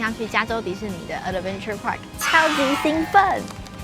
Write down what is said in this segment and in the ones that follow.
上去加州迪士尼的 Adventure Park， 超级兴奋。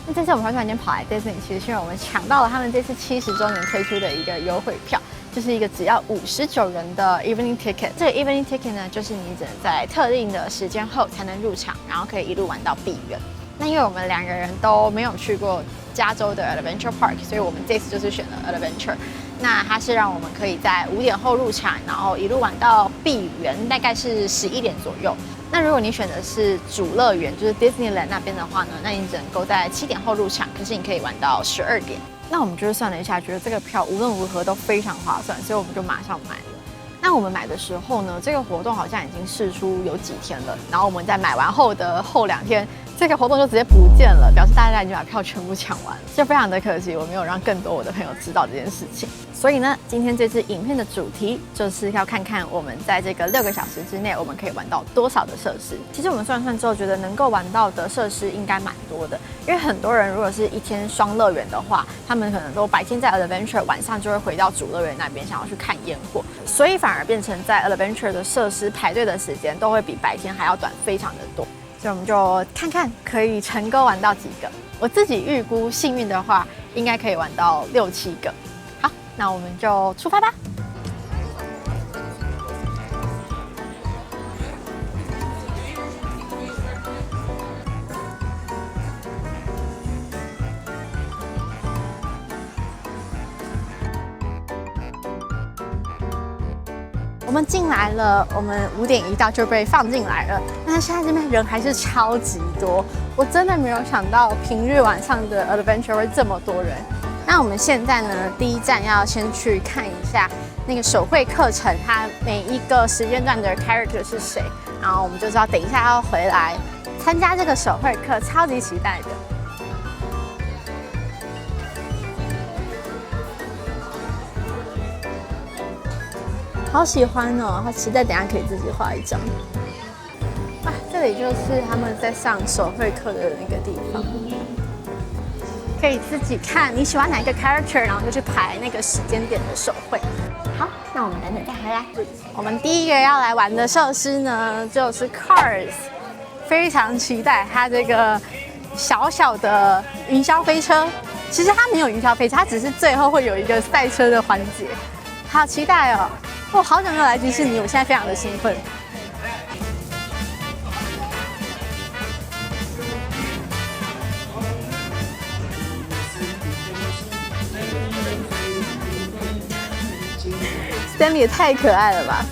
那这次我们突然间跑来 Disney， 其实是因为我们抢到了他们这次70周年推出的一个优惠票，就是一个只要59元的 Evening Ticket。这个 Evening Ticket 呢，就是你只能在特定的时间后才能入场，然后可以一路玩到闭园。那因为我们2个人都没有去过加州的 Adventure Park， 所以我们这次就是选了 Adventure。那它是让我们可以在5点后入场，然后一路玩到闭园，大概是11点左右。那如果你选的是主乐园，就是 Disneyland 那边的话呢，那你只能够在7点后入场，可是你可以玩到12点。那我们就是算了一下，觉得这个票无论如何都非常划算，所以我们就马上买了。那我们买的时候呢，这个活动好像已经释出有几天了，然后我们在买完后的后2天，这个活动就直接不见了，表示大家已经把票全部抢完了，就非常的可惜，我没有让更多我的朋友知道这件事情。所以呢，今天这支影片的主题就是要看看我们在这个6个小时之内，我们可以玩到多少的设施。其实我们算算之后，觉得能够玩到的设施应该蛮多的，因为很多人如果是一天双乐园的话，他们可能都白天在 Adventure， 晚上就会回到主乐园那边想要去看烟火，所以反而变成在 Adventure 的设施排队的时间都会比白天还要短非常的多。所以我们就看看可以成功玩到几个。我自己预估幸运的话，应该可以玩到6、7个。好，那我们就出发吧。我们进来了，我们5点一到就被放进来了。但是现在这边人还是超级多，我真的没有想到平日晚上的 Adventure 会这么多人。那我们现在呢，第一站要先去看一下那个手绘课程，它每一个时间段的 character 是谁，然后我们就知道等一下要回来参加这个手绘课，超级期待的。好喜欢哦，好期待等一下可以自己画一张。啊，这里就是他们在上手绘课的那个地方，可以自己看你喜欢哪一个 character， 然后就去排那个时间点的手绘。好，那我们等等再回来。我们第一个要来玩的设施呢，就是 Cars， 非常期待它这个小小的云霄飞车。其实它没有云霄飞车，它只是最后会有一个赛车的环节，好期待哦！我好想要来迪士尼，我现在非常的兴奋。Stanley 也太可爱了吧！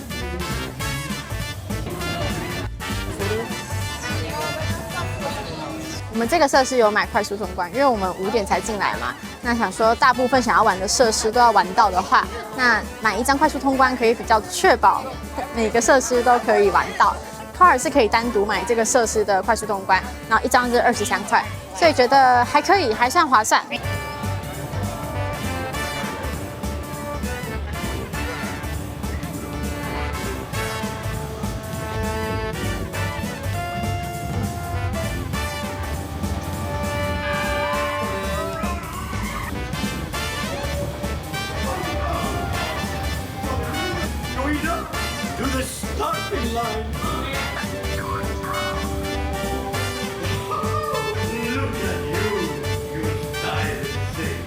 我们这个设施有买快速通关，因为我们5点才进来嘛。那想说大部分想要玩的设施都要玩到的话，那买一张快速通关可以比较确保每个设施都可以玩到。Cars 是可以单独买这个设施的快速通关，然后一张是23块，所以觉得还可以，还算划算。To the starting line. Look at you, you stylish thing.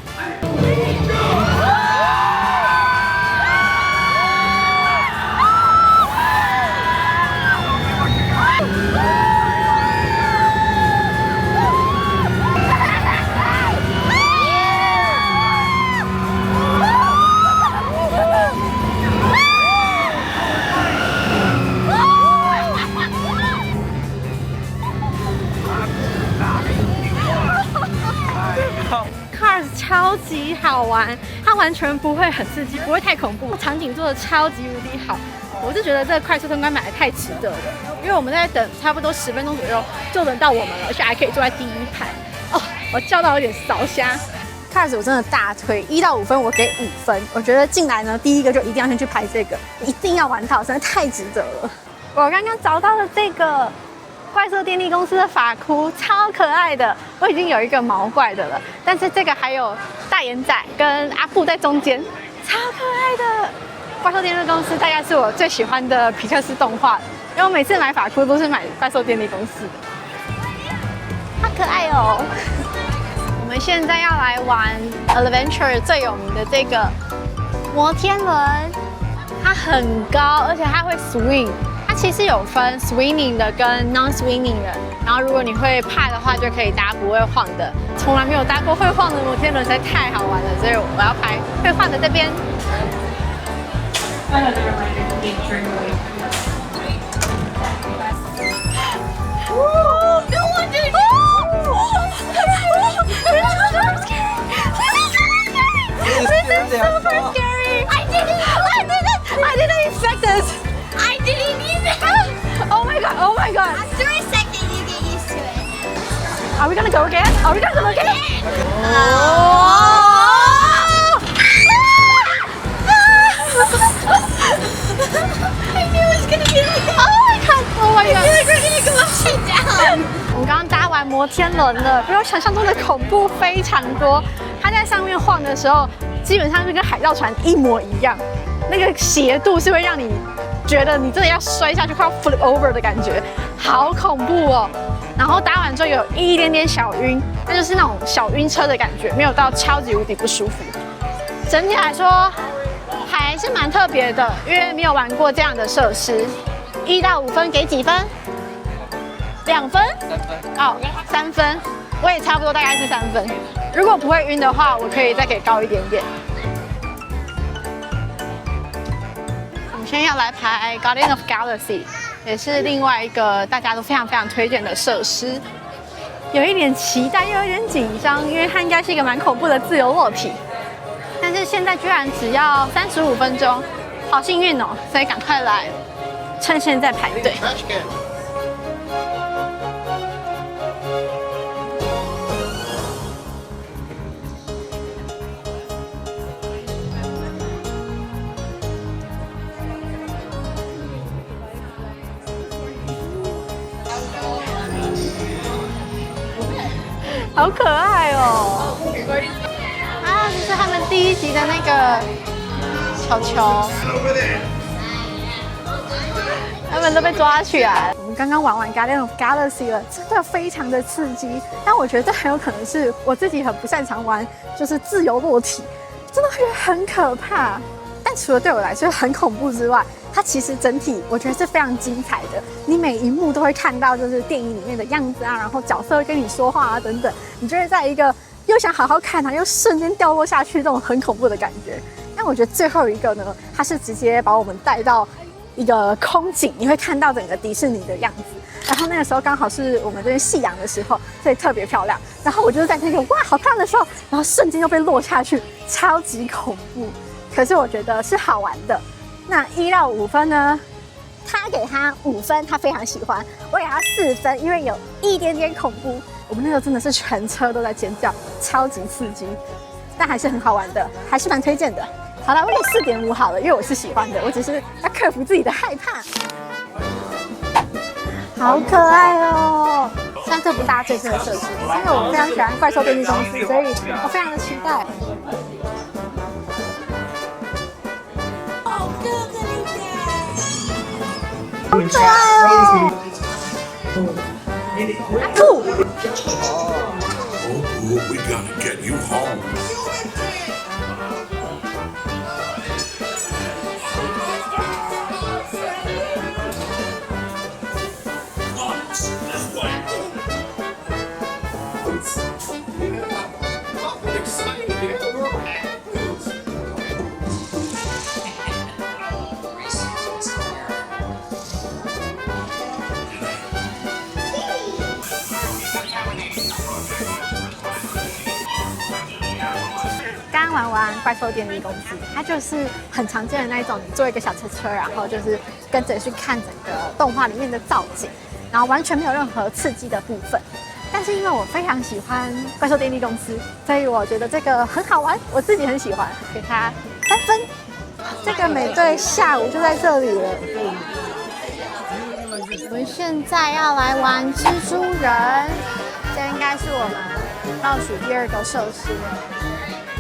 超级好玩，它完全不会很刺激，不会太恐怖，场景做的超级无敌好。我是觉得这个快速通关买的太值得了，因为我们在等差不多10分钟左右就轮到我们了，而且还可以坐在第一排。哦，我叫到有点烧瞎。Cars 我真的大推，1到5分我给5分。我觉得进来呢，第一个就一定要先去拍这个，一定要玩到，真的太值得了。我刚刚找到了这个怪兽电力公司的发箍，超可爱的。我已经有一个毛怪的了，但是这个还有大眼仔跟阿布在中间，超可爱的。怪兽电力公司大概是我最喜欢的皮克斯动画，因为我每次买发箍都是买怪兽电力公司的，好可爱哦。我们现在要来玩 Adventure 最有名的这个摩天轮，它很高，而且它会 swing。它其实有分 swinging 的跟 non-swinging 的，然后如果你会怕的话，就可以搭不会晃的。从来没有搭过会晃的摩天轮，实在太好玩了，所以我要拍会晃的这边。Oh my god! After a second, you get used to it. Are we gonna go again? Are we gonna go again? I knew it was gonna be like that. Oh my god! Oh my I god! feel like we're gonna go upside down. 我们刚刚搭完摩天轮了，比我想象中的恐怖非常多。它在上面晃的时候，基本上就跟海盗船一模一样，那个斜度是会让你觉得你真的要摔下去，快要 flip over 的感觉，好恐怖哦。然后搭完之后有一点点小晕，那就是那种小晕车的感觉，没有到超级无敌不舒服。整体来说还是蛮特别的，因为没有玩过这样的设施。1到5分给几分？2分？3分。哦，3分。我也差不多大概是3分。如果不会晕的话，我可以再给高一点点。我们现在要来排 Guardian of Galaxy， 也是另外一个大家都非常非常推荐的设施。有一点期待，又有一点紧张，因为它应该是一个蛮恐怖的自由落体。但是现在居然只要35分钟，好幸运哦！所以赶快来，趁现在排队。好可爱哦！啊，这是他们第1集的那个球球，他们都被抓起来。我们刚刚玩完 Guardian of Galaxy 了，真的非常的刺激。但我觉得这很有可能是我自己很不擅长玩，就是自由落体，真的会觉得很可怕。但除了对我来说很恐怖之外，它其实整体我觉得是非常精彩的。你每一幕都会看到就是电影里面的样子啊，然后角色会跟你说话啊等等，你就会在一个又想好好看它，又瞬间掉落下去这种很恐怖的感觉。但我觉得最后一个呢，它是直接把我们带到一个空景，你会看到整个迪士尼的样子。然后那个时候刚好是我们这边夕阳的时候，所以特别漂亮。然后我就是在那个哇好漂亮的时候，然后瞬间又被落下去，超级恐怖。可是我觉得是好玩的。那1到5分呢？他给他5分，他非常喜欢。我给他4分，因为有一点点恐怖。我们那个真的是全车都在尖叫，超级刺激，但还是很好玩的，还是蛮推荐的。好了，我给4.5好了，因为我是喜欢的，我只是要克服自己的害怕。好可爱哦！虽然这不是大家最新的设施，因为我非常喜欢怪兽电力公司，所以我非常的期待。好可爱哦！吐。We gotta get you home. This way. I'm excited. 玩完怪兽电力公司，它就是很常见的那一种，你坐一个小车车，然后就是跟着去看整个动画里面的造景，然后完全没有任何刺激的部分。但是因为我非常喜欢怪兽电力公司，所以我觉得这个很好玩，我自己很喜欢，给它3分。这个美队下午就在这里了。我们现在要来玩蜘蛛人，这应该是我们倒数第2个设施了。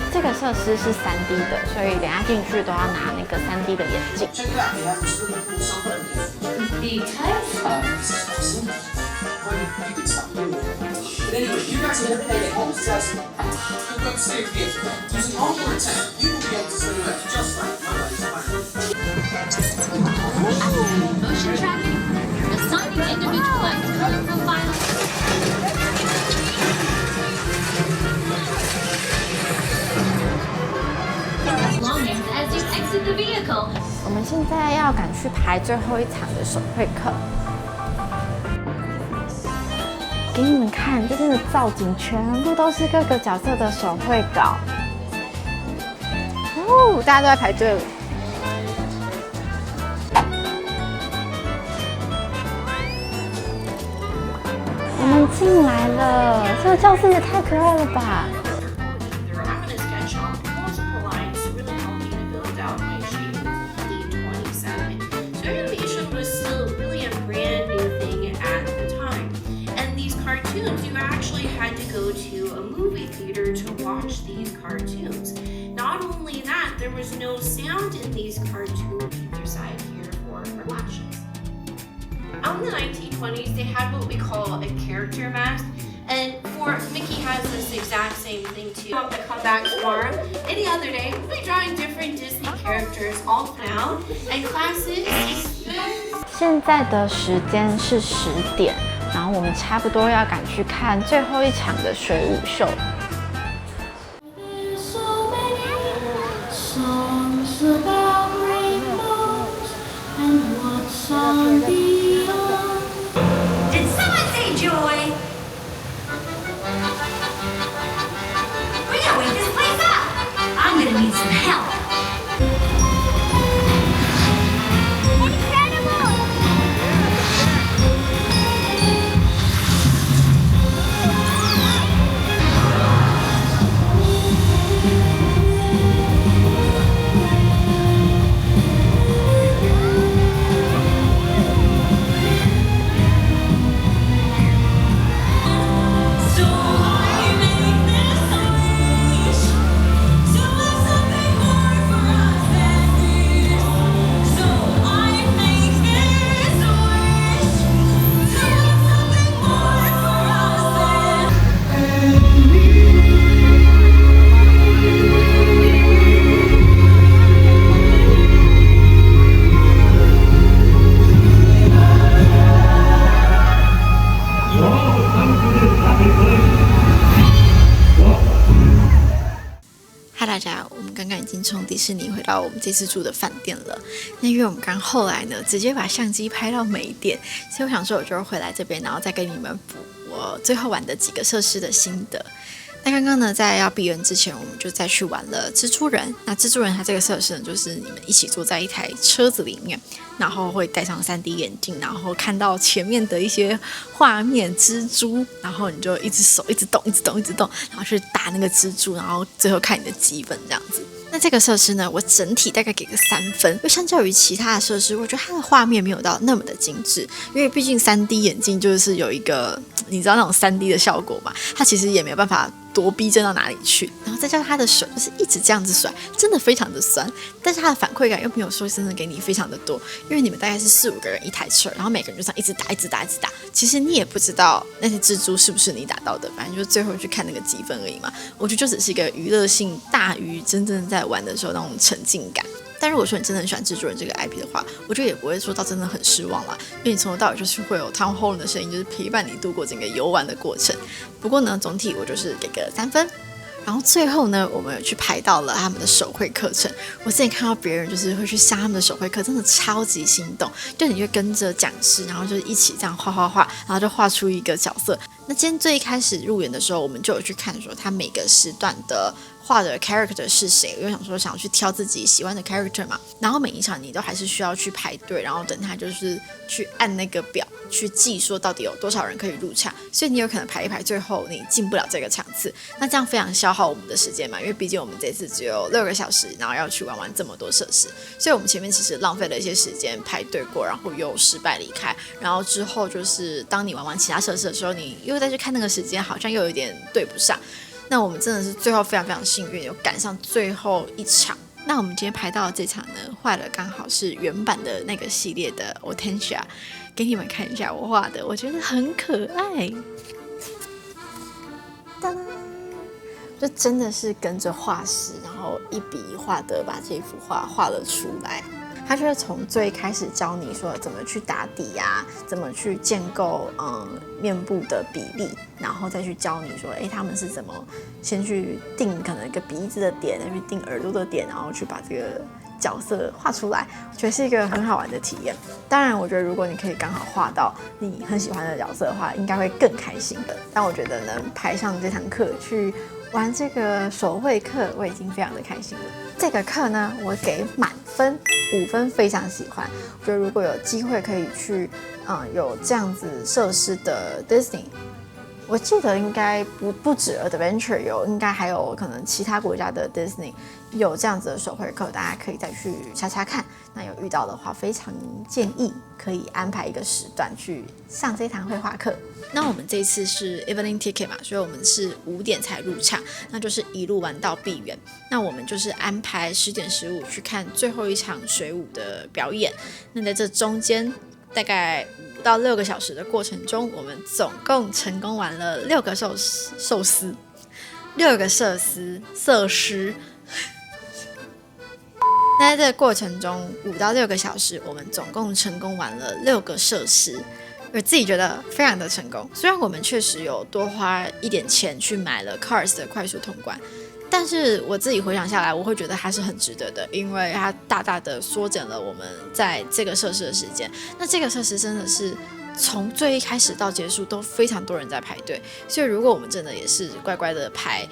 这个设施是3D 的，所以等下进去都要拿那个3D 的眼镜。But anyway, you guys are gonna play at home success. Good luck save games. Using Onward Attack, you will be able to send that just like my Motion tracking. Assigning individualized color profiles. Belongings as you exit the vehicle. 我们现在要赶去排最后一场的手绘课。给你们看，这边的造景全部都是各个角色的手绘稿。哦，大家都在排队了。我们进来了，这个教室也太可爱了吧！ I'm going to sketch out multiple lines to really help me to build out my shape D27. So animation was still really a brand new thing at the time. And these cartoons, you actually had to go to a movie theater to watch these cartoons. Not only that, there was no sound in these cartoons either side here for flashes. Out in the 1920s, they had what we call a character mask. And for Mickey has this exact same thing too. I'll have to come back tomorrow. Any other day, we'll be drawing different Disney characters all now. And classes. 现在的时间是10点，然后我们差不多要赶去看最后一场的水舞秀。 Did someone say joy? We're gonna wake this place up. I'm gonna need some help. Incredible! 嗨，大家，我们刚刚已经从迪士尼回到我们这次住的饭店了。那因为我们刚后来呢，直接把相机拍到没电，所以我想说，我就回来这边，然后再跟你们补我最后玩的几个设施的心得。那刚刚呢，在要闭园之前，我们就再去玩了蜘蛛人。那蜘蛛人它这个设施呢，就是你们一起坐在一台车子里面，然后会戴上3D 眼镜，然后看到前面的一些画面，蜘蛛，然后你就一只手一直动，一直动，一直动，然后去打那个蜘蛛，然后最后看你的积分这样子。那这个设施呢，我整体大概给个3分，因为相较于其他的设施，我觉得它的画面没有到那么的精致，因为毕竟3D 眼镜就是有一个你知道那种3D 的效果嘛，它其实也没有办法多逼真到哪里去，然后再加上他的手就是一直这样子甩，真的非常的酸，但是他的反馈感又没有说真的给你非常的多，因为你们大概是4、5个人一台车，然后每个人就这样一直打，一直打，一直打，其实你也不知道那些蜘蛛是不是你打到的，反正就最后去看那个积分而已嘛。我觉得就只是一个娱乐性大于真正在玩的时候那种沉浸感。但如果说你真的很喜欢蜘蛛人这个 IP 的话，我觉得也不会说到真的很失望啦，因为你从头到尾就是会有Tom Holland的声音，就是陪伴你度过整个游玩的过程。不过呢，总体我就是给个3分。然后最后呢，我们有去排到了他们的手绘课程。我之前看到别人就是会去上他们的手绘课，真的超级心动。就你会跟着讲师，然后就是一起这样画画画，然后就画出一个角色。那今天最一开始入园的时候，我们就有去看说他每个时段的画的 character 是谁，我就想说想要去挑自己喜欢的 character 嘛。然后每一场你都还是需要去排队，然后等他就是去按那个表去记说到底有多少人可以入场，所以你有可能排一排，最后你进不了这个场次，那这样非常消耗我们的时间嘛，因为毕竟我们这次只有6个小时，然后要去玩这么多设施，所以我们前面其实浪费了一些时间排队过，然后又失败离开，然后之后就是当你玩完其他设施的时候，你又再去看那个时间，好像又有点对不上。那我们真的是最后非常非常幸运，有赶上最后一场那我们今天拍到的这场呢，画的刚好是原版的那个系列的 Hortensia， 给你们看一下我画的，我觉得很可爱。当当，就真的是跟着画师，然后一笔一画的把这幅画画了出来。他就是从最开始教你说怎么去打底啊，怎么去建构面部的比例，然后再去教你说，他们是怎么先去定可能一个鼻子的点，再去定耳朵的点，然后去把这个角色画出来，我觉得是一个很好玩的体验。当然，我觉得如果你可以刚好画到你很喜欢的角色的话，应该会更开心的。但我觉得能排上这堂课去玩这个手绘课，我已经非常的开心了。这个课呢，我给满分5分，非常喜欢。我觉得如果有机会可以去，有这样子设施的 Disney， 我记得应该不止 Adventure 有，应该还有可能其他国家的 Disney 有这样子的手绘课，大家可以再去查查看。那有遇到的话，非常建议可以安排一个时段去上这堂绘画课。那我们这一次是 evening ticket 嘛，所以我们是5点才入场，那就是一路玩到闭园。那我们就是安排10点15去看最后一场水舞的表演。那在这中间大概5到6个小时的过程中，我们总共成功玩了6个设施。那在这个过程中5到6个小时，我们总共成功玩了6个设施。我自己觉得非常的成功，虽然我们确实有多花一点钱去买了 Cars 的快速通关，但是我自己回想下来，我会觉得它是很值得的，因为它大大的缩减了我们在这个设施的时间。那这个设施真的是从最一开始到结束都非常多人在排队，所以如果我们真的也是乖乖的排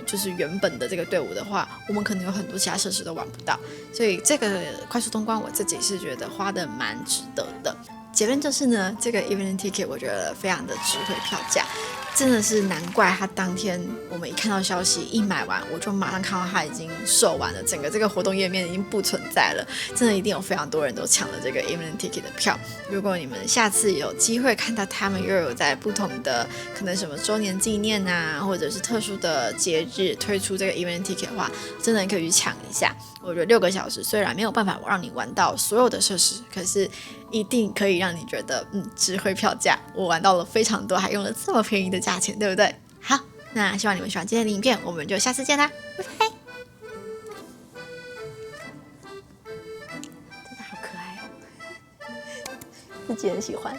就是原本的这个队伍的话，我们可能有很多其他设施都玩不到。所以这个快速通关我自己是觉得花的蛮值得的。结论就是呢，这个 evening ticket 我觉得非常的值回票价，真的是难怪他当天我们一看到消息一买完，我就马上看到他已经售完了，整个这个活动页面已经不存在了，真的一定有非常多人都抢了这个 evening ticket 的票。如果你们下次有机会看到他们又有在不同的可能什么周年纪念啊，或者是特殊的节日推出这个 evening ticket 的话，真的可以去抢一下。我觉得6个小时虽然没有办法让你玩到所有的设施，可是一定可以让你觉得值回票价。我玩到了非常多，还用了这么便宜的价钱，对不对？好，那希望你们喜欢今天的影片，我们就下次见啦，拜拜。真的好可爱哦，自己很喜欢。